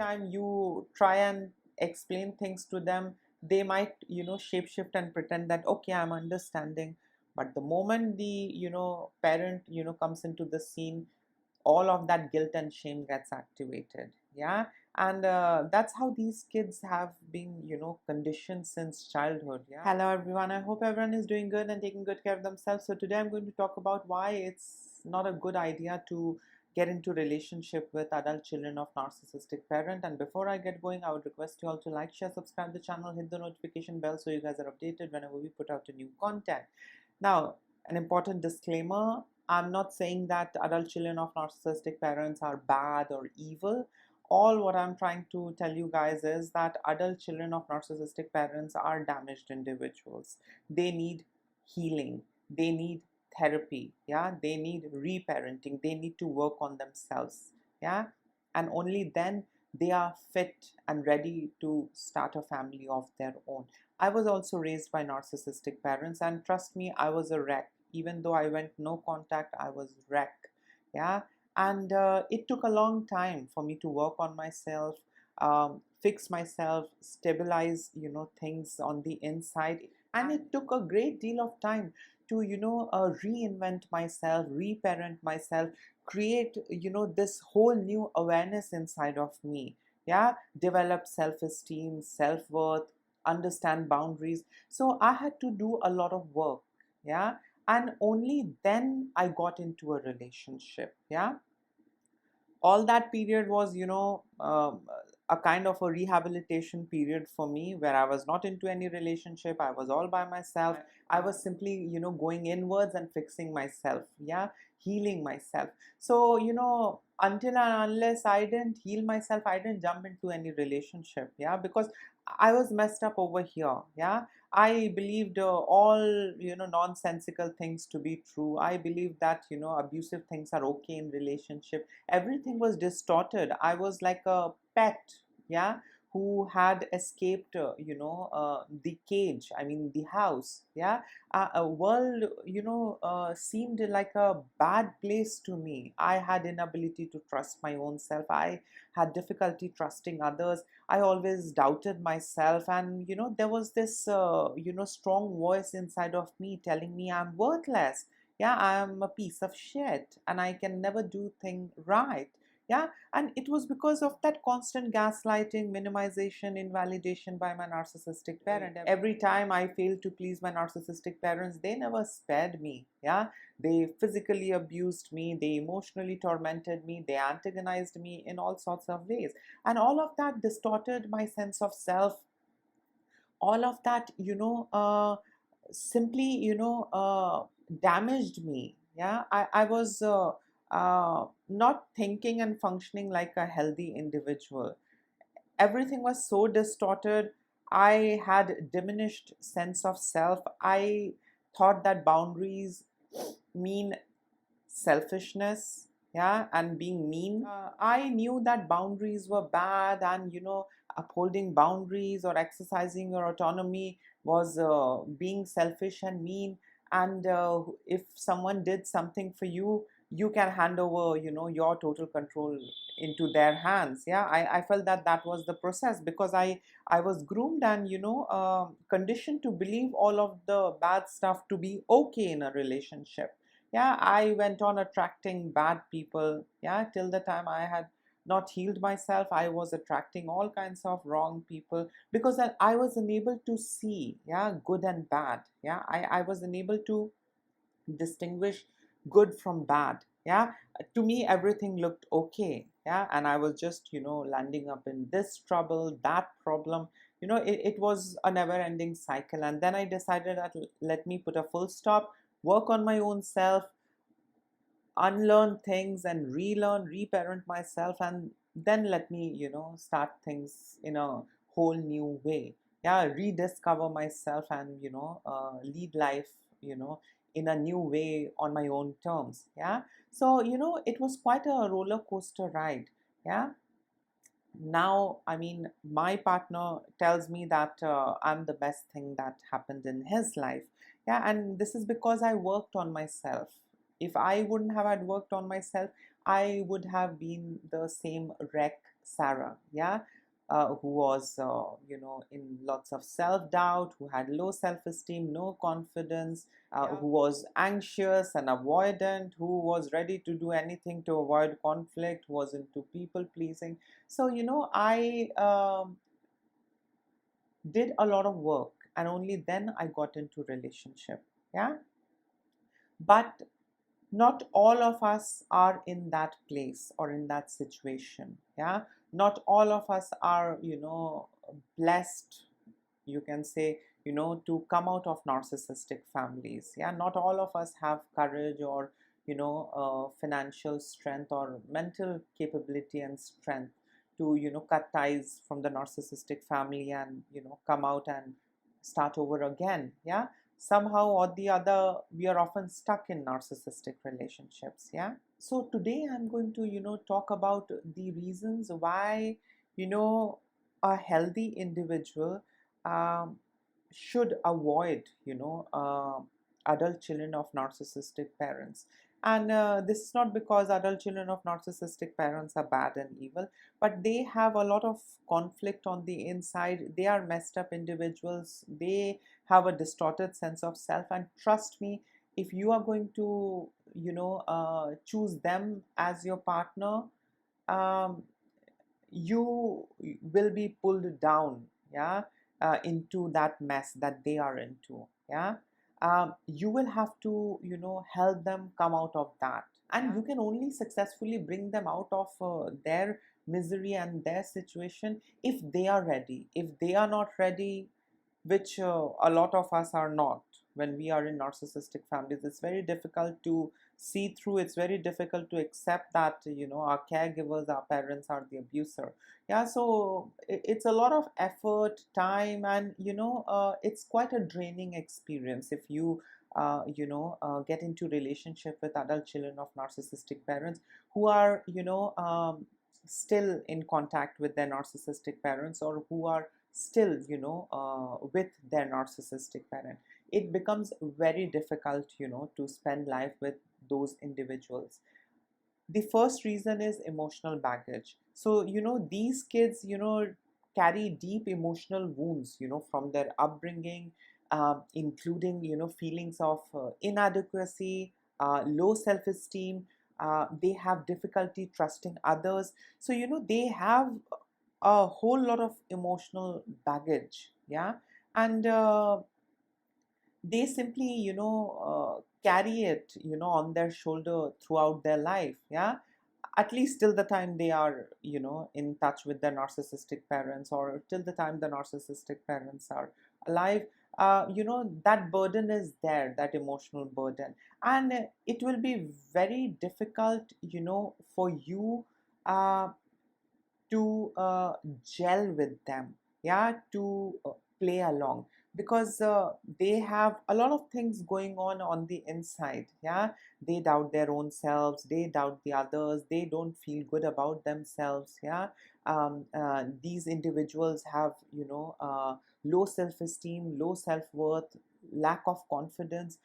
time you try and explain things to them, they might, shapeshift and pretend that, okay, I'm understanding. But the moment the, parent, comes into the scene, all of that guilt and shame gets activated. Yeah. And that's how these kids have been, conditioned since childhood. Yeah. Hello everyone, I hope everyone is doing good and taking good care of themselves. So today I'm going to talk about why it's not a good idea to get into relationship with adult children of narcissistic parent. And before I get going, I would request you all to like, share, subscribe the channel, hit the notification bell so you guys are updated whenever we put out a new content. Now, an important disclaimer: I'm not saying that adult children of narcissistic parents are bad or evil. All what I'm trying to tell you guys is that adult children of narcissistic parents are damaged individuals. They need healing. They need therapy. Yeah, they need reparenting. They need to work on themselves. Yeah, and only then they are fit and ready to start a family of their own. I was also raised by narcissistic parents, and trust me, I was a wreck. Even though I went no contact, I was wreck. Yeah. And it took a long time for me to work on myself, fix myself, stabilize, things on the inside. And it took a great deal of time to, reinvent myself, reparent myself, create, this whole new awareness inside of me. Yeah. Develop self-esteem, self-worth, understand boundaries. So I had to do a lot of work. Yeah. And only then I got into a relationship. Yeah. All that period was, a kind of a rehabilitation period for me, where I was not into any relationship. I was all by myself. I was simply, going inwards and fixing myself. Yeah. Healing myself. So, until and unless I didn't heal myself, I didn't jump into any relationship. Yeah. Because I was messed up over here. Yeah. I believed all, nonsensical things to be true. I believed that, abusive things are okay in relationship. Everything was distorted. I was like a pet. Yeah. Who had escaped, the cage, I mean the house. Yeah. A world, seemed like a bad place to me. I had inability to trust my own self. I had difficulty trusting others. I always doubted myself, and there was this strong voice inside of me telling me I'm worthless. Yeah, I am a piece of shit and I can never do things right. Yeah. And it was because of that constant gaslighting, minimization, invalidation by my narcissistic parent. Every time I failed to please my narcissistic parents, they never spared me. Yeah. They physically abused me, they emotionally tormented me, they antagonized me in all sorts of ways. And all of that distorted my sense of self. All of that, simply, damaged me. Yeah. I was not thinking and functioning like a healthy individual. Everything was so distorted. I had diminished sense of self. I thought that boundaries mean selfishness. Yeah. And being mean. I knew that boundaries were bad, and upholding boundaries or exercising your autonomy was being selfish and mean. And if someone did something for you, you can hand over, your total control into their hands. Yeah. I felt that that was the process, because I was groomed and conditioned to believe all of the bad stuff to be okay in a relationship. Yeah. I went on attracting bad people. Yeah. Till the time I had not healed myself, I was attracting all kinds of wrong people, because I was unable to see, yeah, good and bad. Yeah. I was unable to distinguish good from bad. Yeah. To me, everything looked okay. Yeah. And I was just, landing up in this trouble, that problem. It was a never ending cycle. And then I decided that let me put a full stop, work on my own self, unlearn things and relearn, reparent myself, and then let me, start things in a whole new way. Yeah, rediscover myself and, lead life, in a new way on my own terms. Yeah. So, it was quite a roller coaster ride. Yeah. Now, I mean, my partner tells me that I'm the best thing that happened in his life. Yeah. And this is because I worked on myself. If I wouldn't have had worked on myself, I would have been the same wreck Sarah, yeah, who was, in lots of self-doubt, who had low self-esteem, no confidence, who was anxious and avoidant, who was ready to do anything to avoid conflict, was into people pleasing. So, I did a lot of work, and only then I got into relationship. Yeah. But not all of us are in that place or in that situation. Yeah. Not all of us are, blessed, you can say, to come out of narcissistic families. Yeah. Not all of us have courage or, financial strength or mental capability and strength to, cut ties from the narcissistic family and, come out and start over again. Yeah. Somehow or the other, we are often stuck in narcissistic relationships. Yeah. So today I'm going to, talk about the reasons why, you know, a healthy individual um, should avoid, adult children of narcissistic parents. And this is not because adult children of narcissistic parents are bad and evil, but they have a lot of conflict on the inside. They are messed up individuals. They have a distorted sense of self. And trust me, if you are going to, choose them as your partner, um, you will be pulled down, yeah, into that mess that they are into. Yeah. You will have to, help them come out of that, and you can only successfully bring them out of their misery and their situation if they are ready. If they are not ready, which a lot of us are not, when we are in narcissistic families, it's very difficult to see through. It's very difficult to accept that, our caregivers, our parents are the abuser. Yeah. So it's a lot of effort, time, and it's quite a draining experience if you get into relationship with adult children of narcissistic parents who are, still in contact with their narcissistic parents, or who are still, with their narcissistic parent. It becomes very difficult, to spend life with those individuals. The first reason is emotional baggage. So, these kids, carry deep emotional wounds, from their upbringing, including, feelings of inadequacy, low self-esteem. They have difficulty trusting others. So, they have a whole lot of emotional baggage. Yeah. And they simply, carry it, on their shoulder throughout their life. Yeah. At least till the time they are, in touch with their narcissistic parents, or till the time the narcissistic parents are alive. That burden is there, that emotional burden. And it will be very difficult, for you uh, to gel with them. Yeah. To play along, because they have a lot of things going on the inside. Yeah. They doubt their own selves, they doubt the others, they don't feel good about themselves. Yeah. These individuals have, low self-esteem, low self-worth, lack of confidence.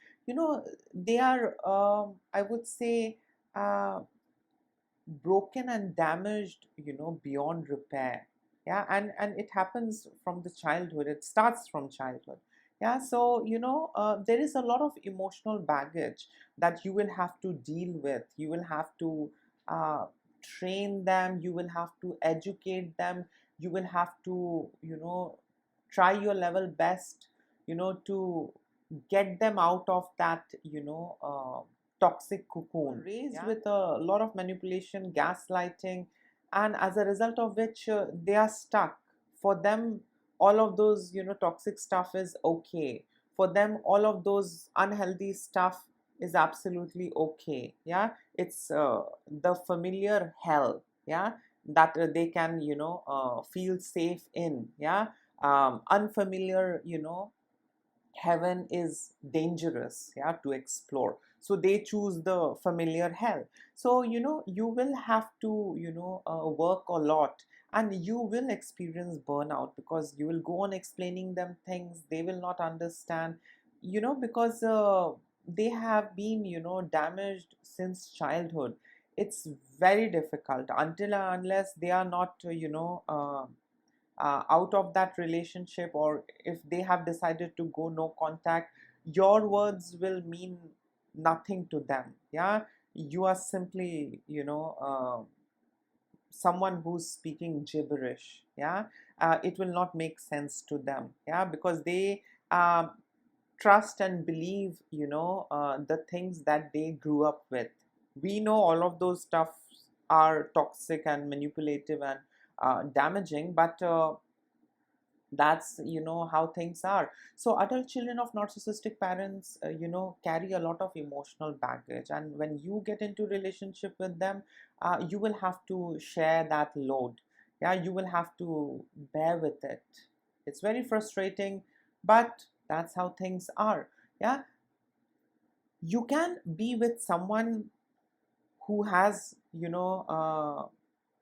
They are, I would say, uh, broken and damaged, beyond repair. Yeah. And it happens from the childhood, it starts from childhood. Yeah. So, there is a lot of emotional baggage that you will have to deal with. You will have to uh, train them, you will have to educate them, you will have to, try your level best, to get them out of that, toxic cocoon, raised, yeah, with a lot of manipulation, gaslighting, and as a result of which they are stuck. For them, all of those, toxic stuff is okay. For them, all of those unhealthy stuff is absolutely okay. Yeah. It's the familiar hell. Yeah. That they can, feel safe in. Yeah. Unfamiliar, heaven is dangerous, yeah, to explore. So they choose the familiar hell. So, you will have to, work a lot, and you will experience burnout, because you will go on explaining them things they will not understand, because they have been, damaged since childhood. it's very difficult until and unless they are not out of that relationship, or if they have decided to go no contact, your words will mean nothing to them. Yeah, you are simply someone who's speaking gibberish. Yeah, it will not make sense to them. Yeah, because they um, trust and believe the things that they grew up with. We know all of those stuff are toxic and manipulative and damaging, but that's how things are. So adult children of narcissistic parents carry a lot of emotional baggage, and when you get into relationship with them, you will have to share that load. Yeah, you will have to bear with it. It's very frustrating, but that's how things are. Yeah, you can be with someone who has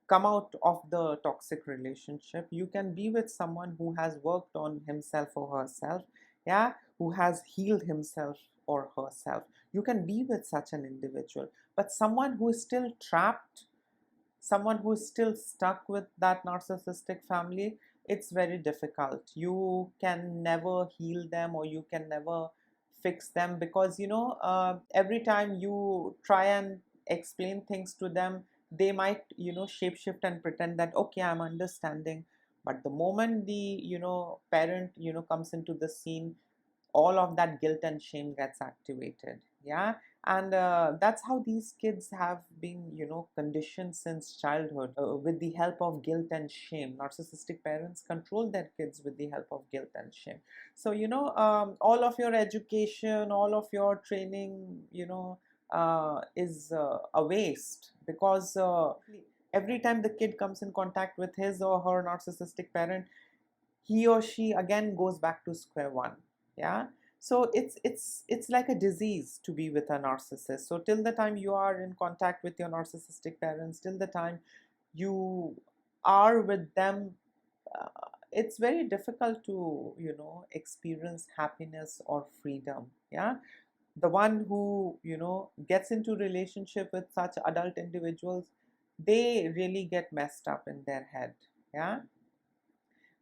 come out of the toxic relationship. You can be with someone who has worked on himself or herself. Yeah, who has healed himself or herself. You can be with such an individual. But someone who is still trapped, someone who is still stuck with that narcissistic family, it's very difficult. You can never heal them, or you can never fix them, because every time you try and explain things to them, they might shapeshift and pretend that okay, I'm understanding. But the moment the parent comes into the scene, all of that guilt and shame gets activated. Yeah, and that's how these kids have been conditioned since childhood, with the help of guilt and shame. Narcissistic parents control their kids with the help of guilt and shame. So all of your education, all of your training is a waste, because every time the kid comes in contact with his or her narcissistic parent, he or she again goes back to square one. Yeah, so it's like a disease to be with a narcissist. So till the time you are in contact with your narcissistic parents, till the time you are with them, it's very difficult to experience happiness or freedom. Yeah, the one who gets into relationship with such adult individuals, they really get messed up in their head. Yeah,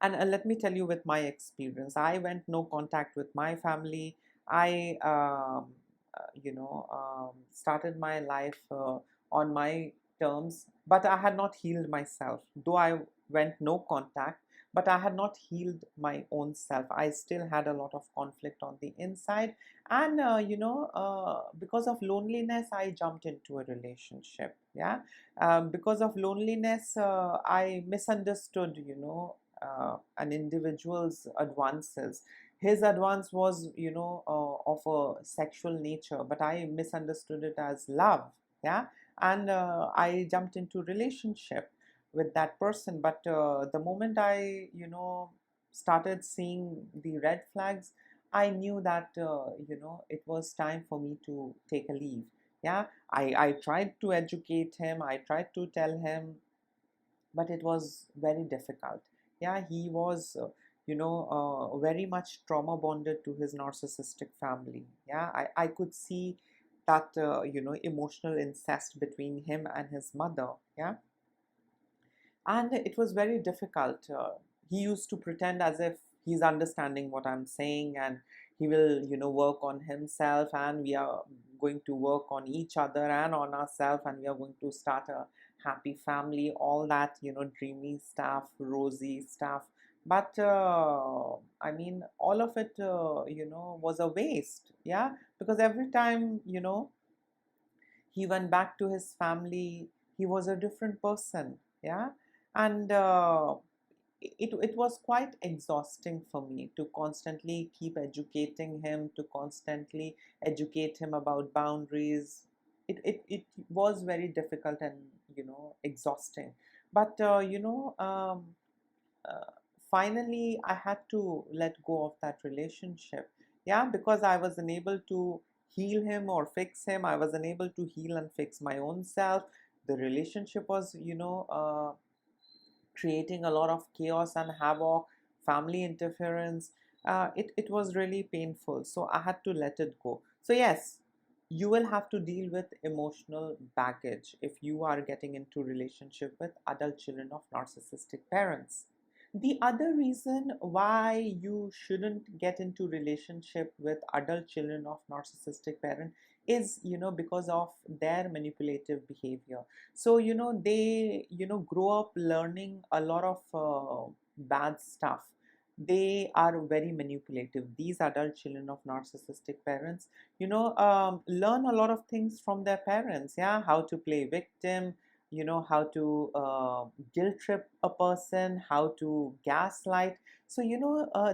and let me tell you, with my experience, I went no contact with my family. I, started my life on my terms, but I had not healed myself. Though I went no contact, but I had not healed my own self. I still had a lot of conflict on the inside. And, because of loneliness, I jumped into a relationship. Yeah. Because of loneliness, I misunderstood, an individual's advances. His advance was, of a sexual nature, but I misunderstood it as love. Yeah, and I jumped into relationship with that person. But the moment I, started seeing the red flags, I knew that, it was time for me to take a leave. Yeah, I tried to educate him. I tried to tell him, but it was very difficult. Yeah, he was very much trauma bonded to his narcissistic family. Yeah, I could see that emotional incest between him and his mother. Yeah, and it was very difficult. He used to pretend as if he's understanding what I'm saying, and he will work on himself, and we are going to work on each other and on ourselves, and we are going to start a happy family, all that dreamy stuff, rosy stuff. But I mean, all of it was a waste. Yeah, because every time he went back to his family, he was a different person. Yeah, and it was quite exhausting for me to constantly keep educating him, to constantly educate him about boundaries. It was very difficult and exhausting. But uh, finally I had to let go of that relationship. Yeah, because I was unable to heal him or fix him. I was unable to heal and fix my own self. The relationship was creating a lot of chaos and havoc, family interference. It was really painful. So I had to let it go. So, yes, you will have to deal with emotional baggage if you are getting into relationship with adult children of narcissistic parents. The other reason why you shouldn't get into relationship with adult children of narcissistic parent is, because of their manipulative behavior. So, they, grow up learning a lot of bad stuff. They are very manipulative. These adult children of narcissistic parents, learn a lot of things from their parents. Yeah, how to play victim, how to guilt trip a person, how to gaslight. So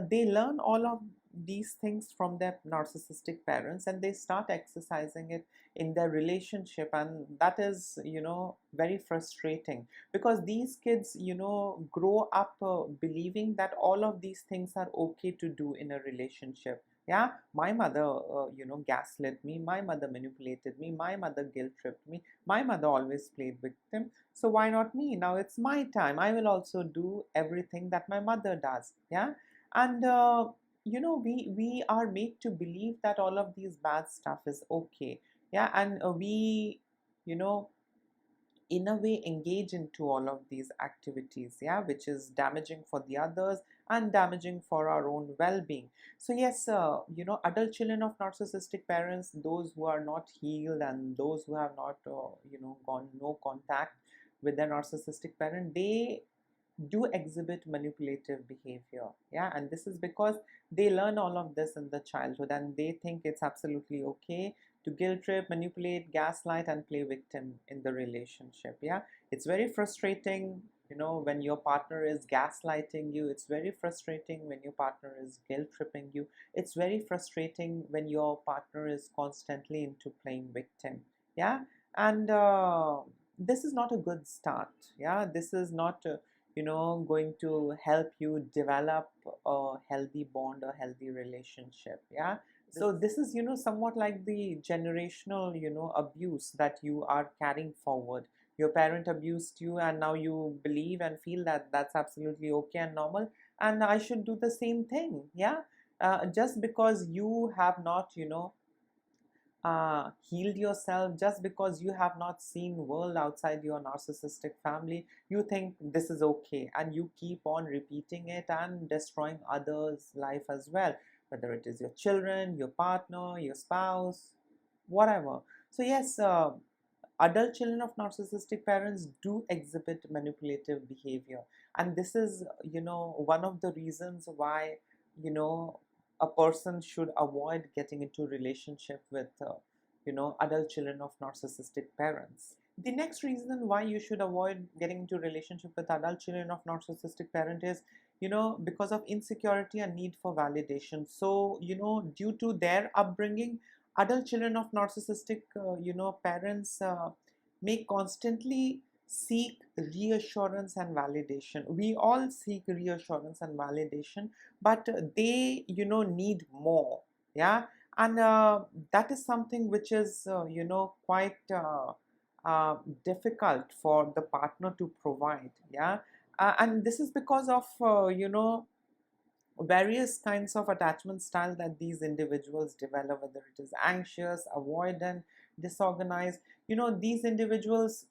they learn all of these things from their narcissistic parents, and they start exercising it in their relationship, and that is very frustrating, because these kids grow up believing that all of these things are okay to do in a relationship. Yeah, my mother gaslit me, my mother manipulated me, my mother guilt tripped me, my mother always played victim, so why not me? Now it's my time, I will also do everything that my mother does. Yeah, and we are made to believe that all of these bad stuff is okay. Yeah, and we you know in a way engage into all of these activities, yeah, which is damaging for the others and damaging for our own well-being. So yes, adult children of narcissistic parents, those who are not healed and those who have not gone no contact with their narcissistic parent, they do exhibit manipulative behavior. Yeah, and this is because they learn all of this in the childhood, and they think it's absolutely okay to guilt trip, manipulate, gaslight, and play victim in the relationship. Yeah, it's very frustrating, when your partner is gaslighting you. It's very frustrating when your partner is guilt tripping you. It's very frustrating when your partner is constantly into playing victim. Yeah, and this is not a good start. Yeah, this is not going to help you develop a healthy bond, a healthy relationship. Yeah, so this is somewhat like the generational abuse that you are carrying forward. Your parent abused you, and now you believe and feel that that's absolutely okay and normal, and I should do the same thing. Yeah, just because you have not healed yourself, just because you have not seen world outside your narcissistic family, you think this is okay, and you keep on repeating it and destroying others life as well, whether it is your children, your partner, your spouse, whatever. So yes, adult children of narcissistic parents do exhibit manipulative behavior, and this is one of the reasons why you know a person should avoid getting into relationship with adult children of narcissistic parents. The next reason why you should avoid getting into relationship with adult children of narcissistic parent is because of insecurity and need for validation. So due to their upbringing, adult children of narcissistic parents may constantly seek reassurance and validation. We all seek reassurance and validation, but they need more. Yeah, and that is something which is quite difficult for the partner to provide. Yeah, and this is because of various kinds of attachment style that these individuals develop, whether it is anxious, avoidant, disorganized. These individuals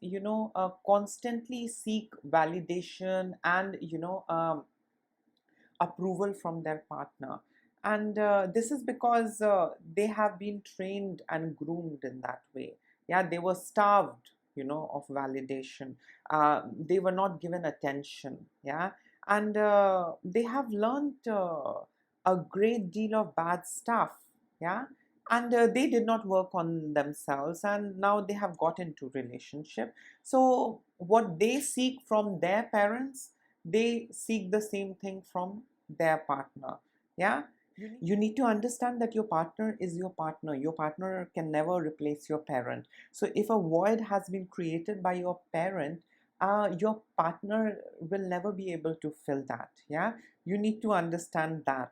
constantly seek validation and approval from their partner, and this is because they have been trained and groomed in that way. Yeah, they were starved of validation. They were not given attention. Yeah, and they have learned a great deal of bad stuff. Yeah, and they did not work on themselves, and now they have got into relationship. So what they seek from their parents, they seek the same thing from their partner. Yeah, you need to understand that your partner is your partner. Your partner can never replace your parent. So if a void has been created by your parent, your partner will never be able to fill that. Yeah, you need to understand that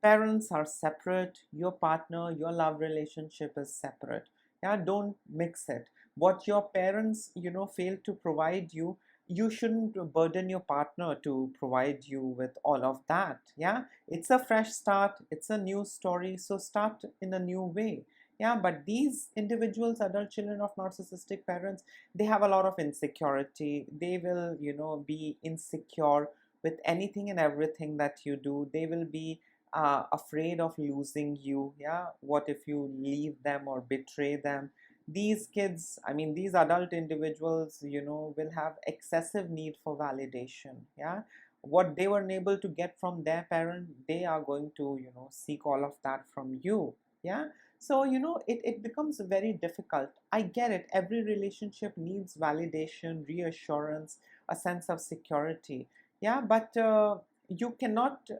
parents are separate, your partner, your love relationship is separate. Yeah, don't mix it. What your parents fail to provide you, you shouldn't burden your partner to provide you with all of that. Yeah, it's a fresh start, it's a new story, so start in a new way. Yeah, but these individuals, adult children of narcissistic parents, they have a lot of insecurity. They will, be insecure with anything and everything that you do. They will be afraid of losing you. Yeah, what if you leave them or betray them? These kids, I mean, these adult individuals, will have excessive need for validation. Yeah, what they were unable to get from their parent, they are going to, seek all of that from you. Yeah, so, it becomes very difficult. I get it. Every relationship needs validation, reassurance, a sense of security. Yeah, but you cannot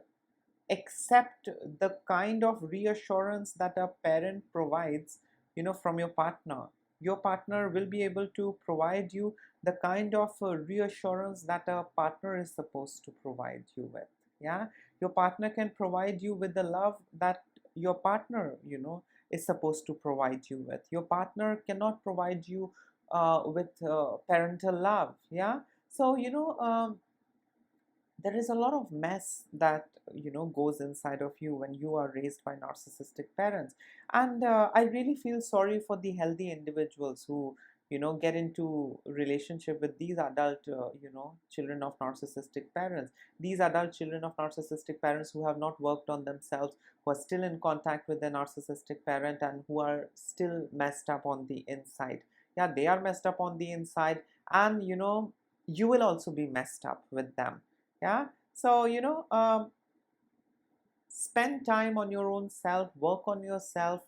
accept the kind of reassurance that a parent provides, from your partner. Your partner will be able to provide you the kind of reassurance that a partner is supposed to provide you with. Yeah, your partner can provide you with the love that your partner, is supposed to provide you with. Your partner cannot provide you with parental love. Yeah, so there is a lot of mess that goes inside of you when you are raised by narcissistic parents. And I really feel sorry for the healthy individuals who get into relationship with these adult children of narcissistic parents, these adult children of narcissistic parents who have not worked on themselves, who are still in contact with their narcissistic parent, and who are still messed up on the inside. Yeah, they are messed up on the inside, and you will also be messed up with them. Yeah, so spend time on your own self, work on yourself,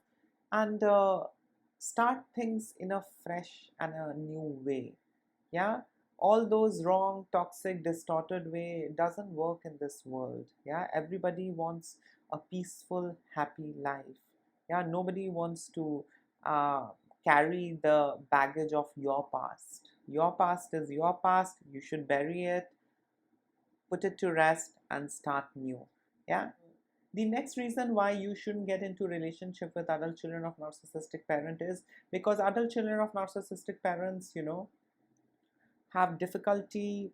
and start things in a fresh and a new way. Yeah, all those wrong, toxic, distorted way doesn't work in this world. Yeah, everybody wants a peaceful, happy life. Yeah, nobody wants to uh, carry the baggage of your past. Your past is your past. You should bury it, put it to rest, and start new. Yeah, the next reason why you shouldn't get into relationship with adult children of narcissistic parent is because adult children of narcissistic parents have difficulty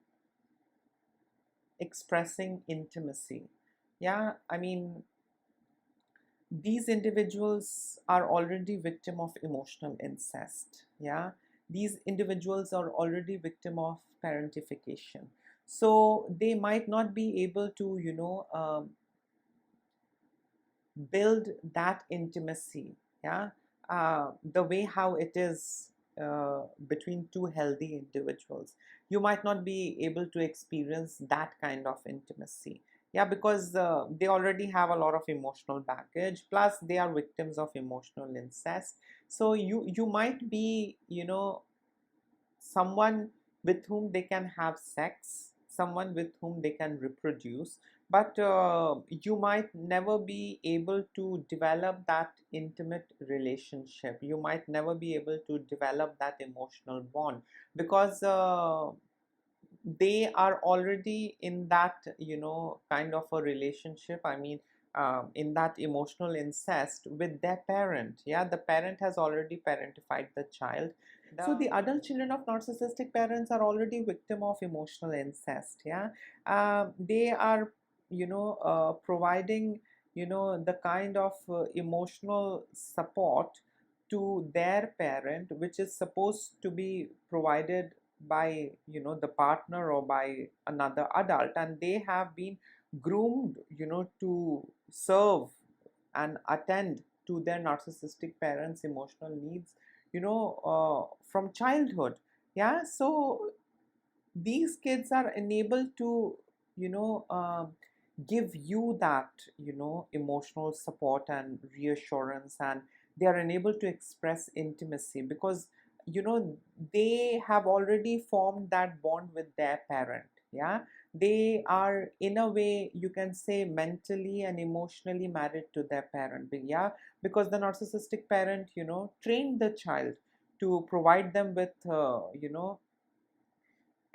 expressing intimacy. Yeah, I mean, these individuals are already victim of emotional incest. Yeah, these individuals are already victim of parentification, so they might not be able to build that intimacy. Yeah, the way how it is between two healthy individuals. You might not be able to experience that kind of intimacy. Yeah, because they already have a lot of emotional baggage, plus they are victims of emotional incest. So you might be someone with whom they can have sex, someone with whom they can reproduce, but you might never be able to develop that intimate relationship. You might never be able to develop that emotional bond because they are already in that kind of a relationship. I mean, in that emotional incest with their parent. Yeah, the parent has already parentified the child. So the adult children of narcissistic parents are already victim of emotional incest. Yeah, they are providing the kind of emotional support to their parent, which is supposed to be provided by the partner or by another adult, and they have been groomed to serve and attend to their narcissistic parents emotional needs from childhood. Yeah, so these kids are enabled to you know um, give you that emotional support and reassurance, and they are unable to express intimacy because they have already formed that bond with their parent. Yeah, they are in a way, you can say, mentally and emotionally married to their parent. Yeah, because the narcissistic parent trained the child to provide them with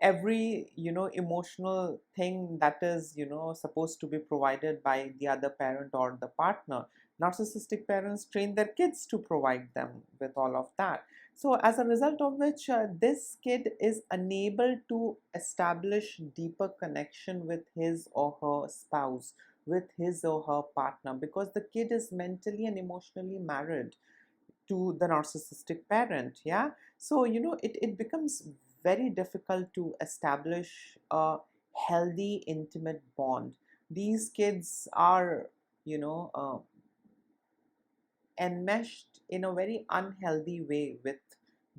every emotional thing that is supposed to be provided by the other parent or the partner. Narcissistic parents train their kids to provide them with all of that. So as a result of which this kid is unable to establish deeper connection with his or her spouse, with his or her partner, because the kid is mentally and emotionally married to the narcissistic parent. Yeah, so it becomes very difficult to establish a healthy intimate bond. These kids are enmeshed in a very unhealthy way with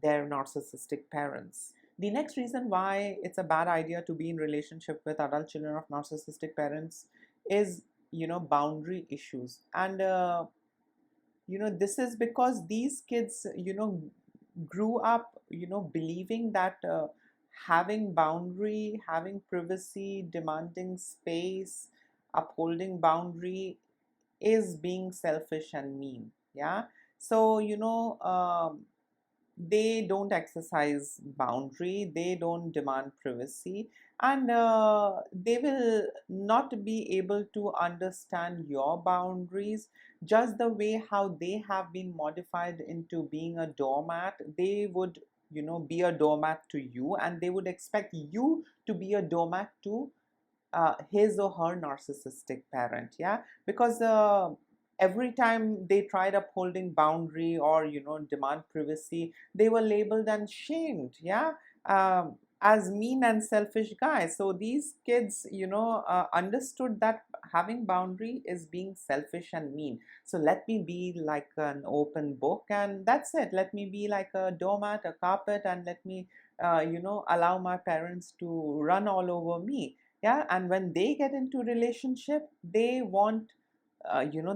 their narcissistic parents. The next reason why it's a bad idea to be in relationship with adult children of narcissistic parents is boundary issues. And this is because these kids grew up believing that having boundary, having privacy, demanding space, upholding boundary is being selfish and mean. Yeah, so they don't exercise boundary, they don't demand privacy, and they will not be able to understand your boundaries. Just the way how they have been modified into being a doormat, they would be a doormat to you, and they would expect you to be a doormat to his or her narcissistic parent. Yeah, because every time they tried upholding boundary or demand privacy, they were labeled and shamed. Yeah, as mean and selfish guys. So these kids understood that having boundary is being selfish and mean. So let me be like an open book, and that's it. Let me be like a doormat, a carpet, and let me allow my parents to run all over me. Yeah, and when they get into relationship, they want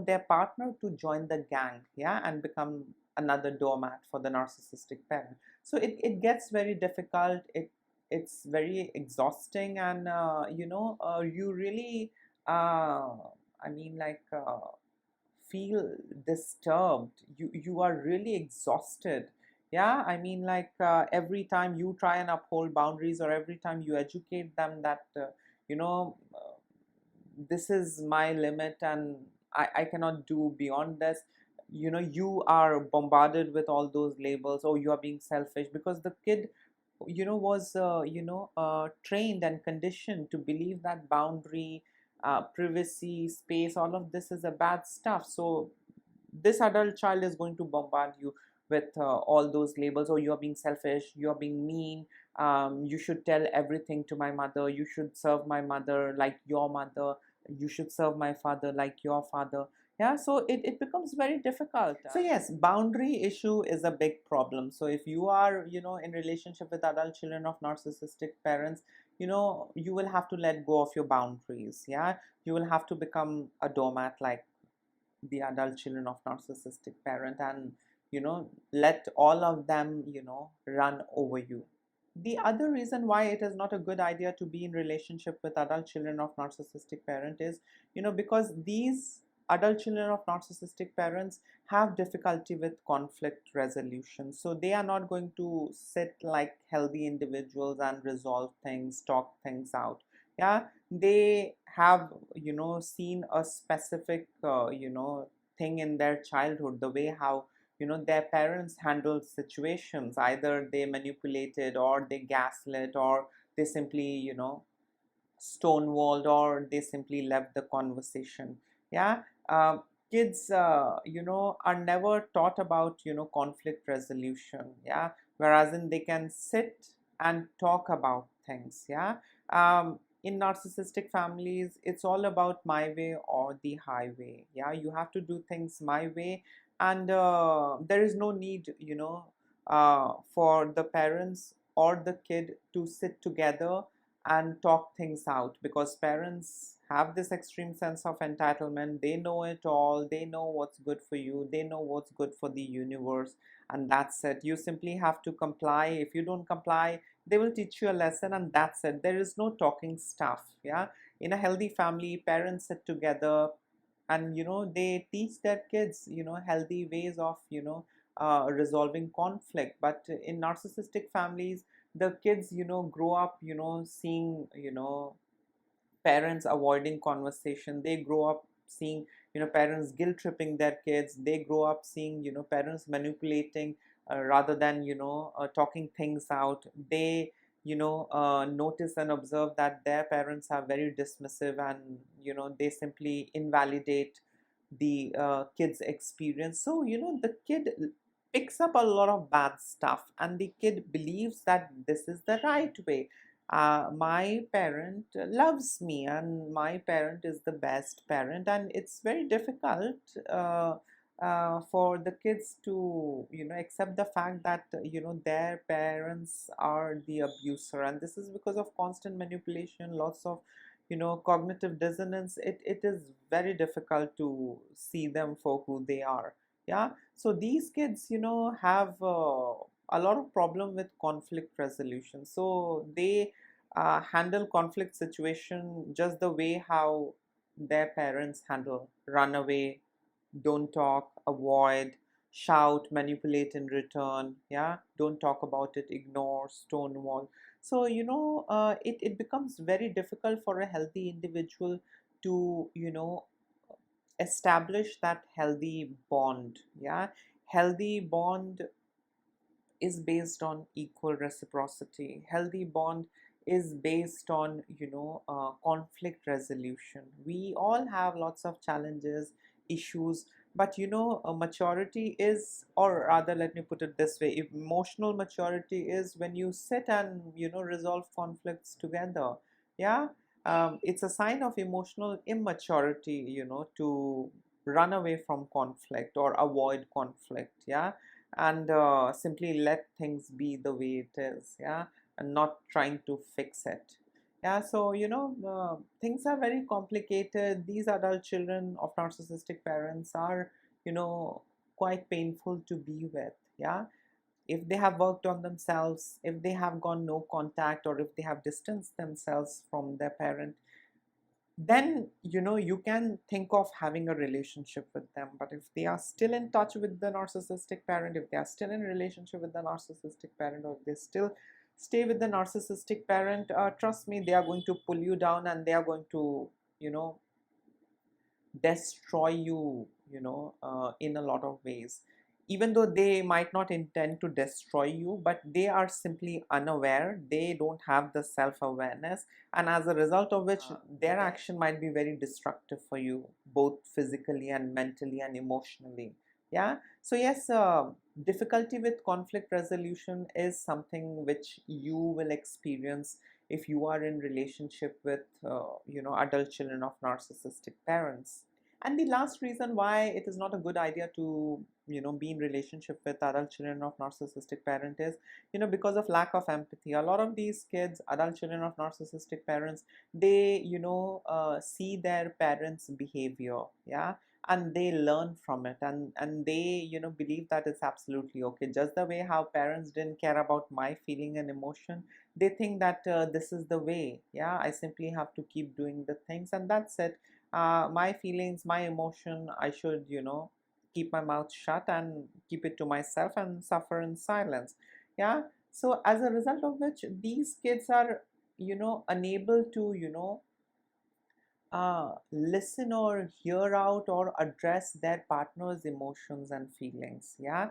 their partner to join the gang. Yeah, and become another doormat for the narcissistic parent. So it gets very difficult. It's very exhausting, and you really I mean like feel disturbed. You are really exhausted. Yeah, I mean like every time you try and uphold boundaries, or every time you educate them that you know this is my limit and I cannot do beyond this, you are bombarded with all those labels. Oh, you are being selfish, because the kid was trained and conditioned to believe that boundary, privacy, space, all of this is a bad stuff. So this adult child is going to bombard you with all those labels. Oh, you're being selfish, you're being mean, you should tell everything to my mother, you should serve my mother like your mother, you should serve my father like your father. Yeah, so it becomes very difficult. So yes, boundary issue is a big problem. So if you are in relationship with adult children of narcissistic parents, you will have to let go of your boundaries. Yeah, you will have to become a doormat like the adult children of narcissistic parent, and let all of them run over you. The other reason why it is not a good idea to be in relationship with adult children of narcissistic parent is because these adult children of narcissistic parents have difficulty with conflict resolution. So they are not going to sit like healthy individuals and resolve things, talk things out. Yeah, they have seen a specific thing in their childhood, the way how their parents handled situations. Either they manipulated, or they gaslit, or they simply stonewalled, or they simply left the conversation. Yeah, kids are never taught about conflict resolution. Yeah, whereas in they can sit and talk about things. Yeah, in narcissistic families, it's all about my way or the highway. Yeah, you have to do things my way, and there is no need for the parents or the kid to sit together and talk things out, because parents have this extreme sense of entitlement. They know it all, they know what's good for you, they know what's good for the universe, and that's it. You simply have to comply. If you don't comply, they will teach you a lesson, and that's it. There is no talking stuff. Yeah, in a healthy family, parents sit together and they teach their kids healthy ways of resolving conflict. But in narcissistic families, the kids grow up seeing parents avoiding conversation. They grow up seeing parents guilt tripping their kids. They grow up seeing parents manipulating rather than talking things out. They notice and observe that their parents are very dismissive, and they simply invalidate the kids experience. So the kid picks up a lot of bad stuff, and the kid believes that this is the right way. My parent loves me, and my parent is the best parent, and it's very difficult for the kids to accept the fact that their parents are the abuser. And this is because of constant manipulation, lots of cognitive dissonance. It is very difficult to see them for who they are. Yeah, so these kids have a lot of problem with conflict resolution. So they handle conflict situation just the way how their parents handle: run away, don't talk, avoid, shout, manipulate in return. Yeah, don't talk about it, ignore, stonewall. So it becomes very difficult for a healthy individual to establish that healthy bond. Yeah, healthy bond is based on equal reciprocity. Healthy bond is based on conflict resolution. We all have lots of challenges, issues, but maturity is, or rather, let me put it this way: emotional maturity is when you sit and resolve conflicts together. Yeah, it's a sign of emotional immaturity to run away from conflict or avoid conflict. Yeah, and simply let things be the way it is. Yeah, and not trying to fix it. Yeah, so things are very complicated. These adult children of narcissistic parents are quite painful to be with. Yeah, if they have worked on themselves, if they have gone no contact, or if they have distanced themselves from their parent, then you can think of having a relationship with them. But if they are still in touch with the narcissistic parent, if they are still in relationship with the narcissistic parent, or if they still stay with the narcissistic parent, trust me, they are going to pull you down, and they are going to you know destroy you, in a lot of ways. Even though they might not intend to destroy you, but they are simply unaware. They don't have the self-awareness, and as a result of which their action might be very destructive for you, both physically and mentally and emotionally. Yeah. So yes, difficulty with conflict resolution is something which you will experience if you are in relationship with adult children of narcissistic parents. And the last reason why it is not a good idea to be in relationship with adult children of narcissistic parent is because of lack of empathy. A lot of these kids, adult children of narcissistic parents, they see their parents behavior. Yeah, and they learn from it, and they believe that it's absolutely okay. Just the way how parents didn't care about my feeling and emotion, they think that this is the way. Yeah, I simply have to keep doing the things, and that's it. My feelings, my emotion, I should keep my mouth shut and keep it to myself and suffer in silence. Yeah, so as a result of which these kids are unable to listen or hear out or address their partner's emotions and feelings. Yeah,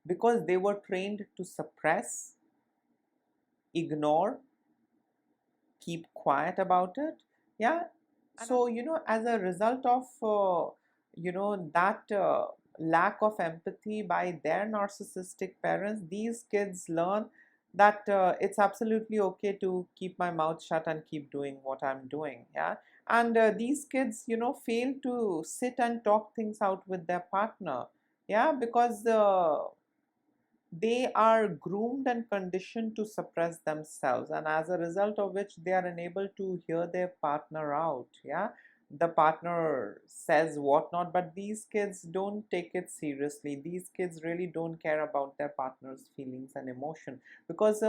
because they were trained to suppress, ignore, keep quiet about it. Yeah, so as a result of that lack of empathy by their narcissistic parents, these kids learn that it's absolutely okay to keep my mouth shut and keep doing what I'm doing. Yeah, and these kids fail to sit and talk things out with their partner. Yeah, because they are groomed and conditioned to suppress themselves, and as a result of which they are unable to hear their partner out. Yeah, the partner says whatnot, but these kids don't take it seriously. These kids really don't care about their partner's feelings and emotion, because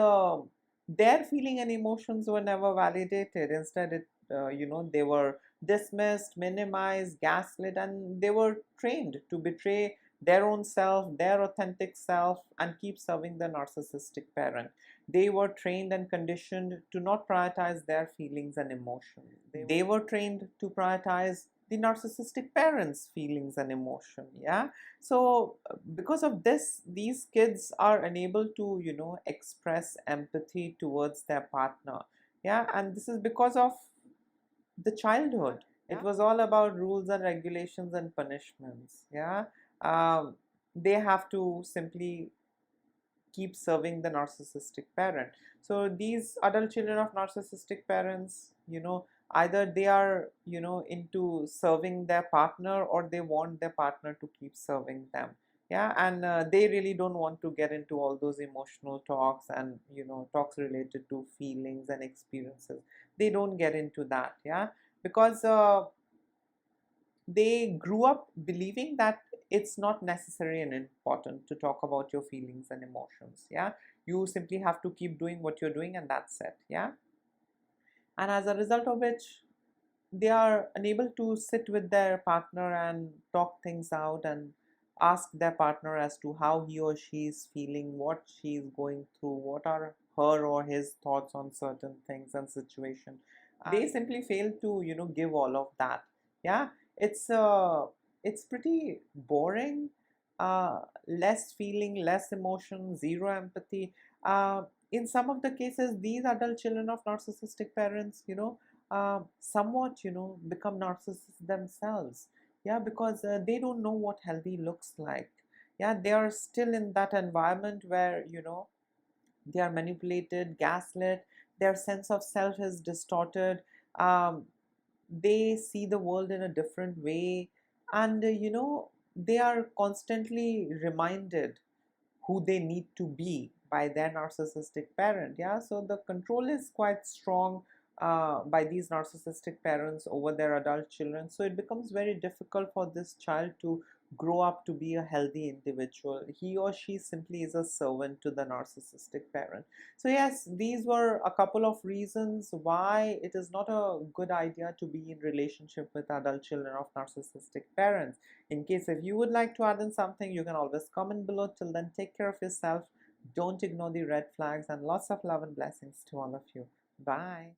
their feeling and emotions were never validated. Instead, they were dismissed, minimized, gaslit, and they were trained to betray their own self, their authentic self, and keep serving the narcissistic parent. They were trained and conditioned to not prioritize their feelings and emotions. They were trained to prioritize the narcissistic parents' feelings and emotion. Yeah. So because of this, these kids are unable to, express empathy towards their partner. Yeah. And this is because of the childhood. It was all about rules and regulations and punishments. Yeah. they have to simply keep serving the narcissistic parent. So these adult children of narcissistic parents, either they are, into serving their partner, or they want their partner to keep serving them. Yeah, and they really don't want to get into all those emotional talks and, talks related to feelings and experiences. They don't get into that. Yeah, because they grew up believing that it's not necessary and important to talk about your feelings and emotions. Yeah, you simply have to keep doing what you're doing, and that's it. Yeah, and as a result of which, they are unable to sit with their partner and talk things out and ask their partner as to how he or she is feeling, what she is going through, what are her or his thoughts on certain things and situation. They simply fail to, give all of that. Yeah, it's it's pretty boring. Less feeling, less emotion, zero empathy. In some of the cases, these adult children of narcissistic parents, somewhat, become narcissists themselves. Yeah, because they don't know what healthy looks like. Yeah, they are still in that environment where, they are manipulated, gaslit, their sense of self is distorted. um, they see the world in a different way, and they are constantly reminded who they need to be by their narcissistic parent. Yeah, so the control is quite strong by these narcissistic parents over their adult children. So it becomes very difficult for this child to grow up to be a healthy individual. He or she simply is a servant to the narcissistic parent. So yes, these were a couple of reasons why it is not a good idea to be in relationship with adult children of narcissistic parents. In case if you would like to add in something, you can always comment below. Till then, take care of yourself. Don't ignore the red flags, and lots of love and blessings to all of you. Bye.